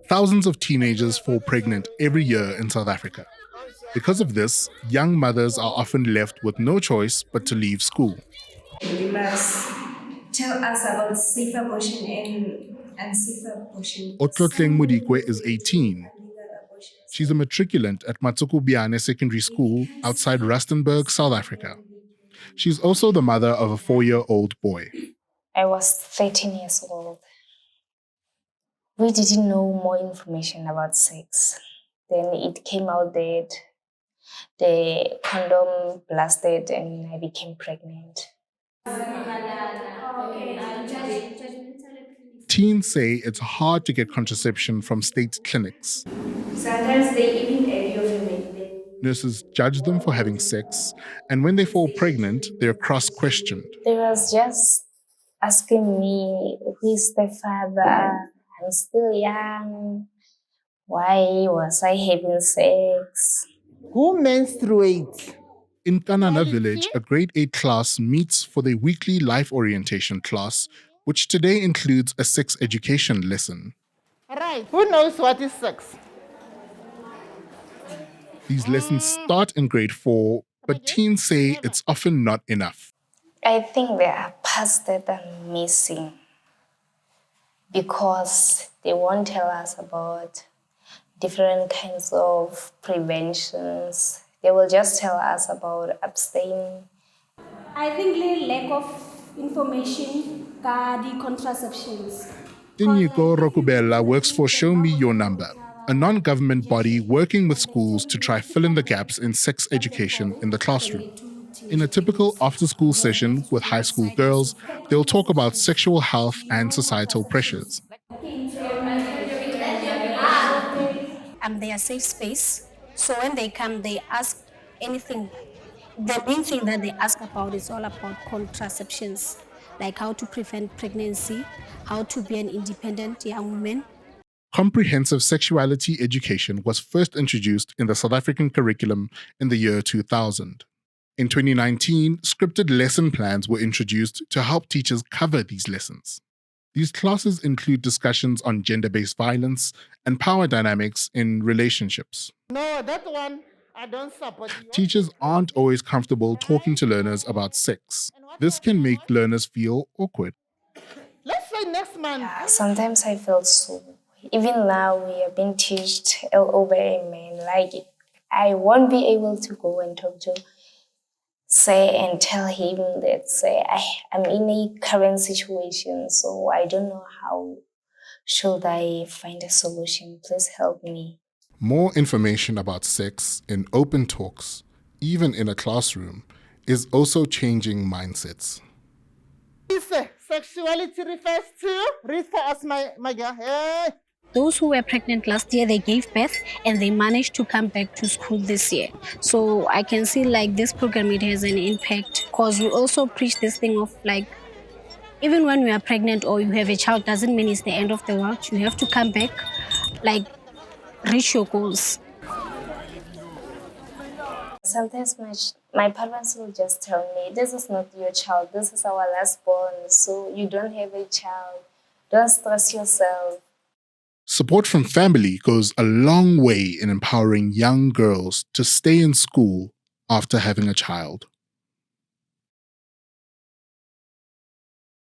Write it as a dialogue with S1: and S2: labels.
S1: Thousands of teenagers fall pregnant every year in South Africa. Because of this, young mothers are often left with no choice but to leave school.
S2: You must tell us about safe abortion and safer abortion.
S1: Otlotleng
S2: Some women
S1: Mudikwe
S2: will
S1: is
S2: wait for
S1: 18.
S2: illegal abortion.
S1: She's a matriculant at Matsuku Biane Secondary
S2: If you
S1: School
S2: can't
S1: outside
S2: see,
S1: Rustenburg, South Africa. She's also the mother of a 4-year-old boy.
S3: I was 13 years old. We didn't know more information about sex. Then it came out that the condom blasted and I became pregnant.
S1: Teens say it's hard to get contraception from state clinics.
S2: Sometimes they even add your women.
S1: Nurses judge them for having sex, and when they fall pregnant, they're cross-questioned.
S3: They was just asking me, who is the father? I'm still young. Why was I having sex?
S4: Who menstruates?
S1: In Kanana village, a grade 8 class meets for their weekly life orientation class, which today includes a sex education lesson.
S4: Right. Who knows what is sex?
S1: These lessons start in grade 4, but teens say it's often not enough.
S3: I think there are parts that are missing because they won't tell us about different kinds of preventions. They will just tell us about abstaining.
S5: I think the lack of information ka the contraceptions.
S1: Tinyiko Rokubella works for Show Me Your Number, a non-government body working with schools to try fill in the gaps in sex education in the classroom. In a typical after-school session with high school girls, they'll talk about sexual health and societal pressures.
S6: Their safe space. So when they come, they ask anything. The main thing that they ask about is all about contraceptions, like how to prevent pregnancy, how to be an independent young woman.
S1: Comprehensive sexuality education was first introduced in the South African curriculum in the year 2000. In 2019, scripted lesson plans were introduced to help teachers cover these lessons. These classes include discussions on gender-based violence and power dynamics in relationships.
S4: No, that one I don't support.
S1: Teachers aren't always comfortable talking to learners about sex. This can make learners feel awkward.
S4: Let's say next month.
S3: Sometimes I feel so. Even now, we are being taught all over a man. Like, I won't be able to go and talk to and tell him that I'm in a current situation, so I don't know how should I find a solution. Please help me.
S1: More information about sex in open talks, even in a classroom, is also changing mindsets.
S4: Sexuality refers to, read for us, my girl. Hey.
S6: Those who were pregnant last year, they gave birth and they managed to come back to school this year. So I can see like this program, it has an impact because we also preach this thing of like, even when you are pregnant or you have a child, doesn't mean it's the end of the world. You have to come back, like reach your goals.
S3: Sometimes my parents will just tell me, this is not your child, this is our last born, so you don't have a child. Don't stress yourself.
S1: Support from family goes a long way in empowering young girls to stay in school after having a child.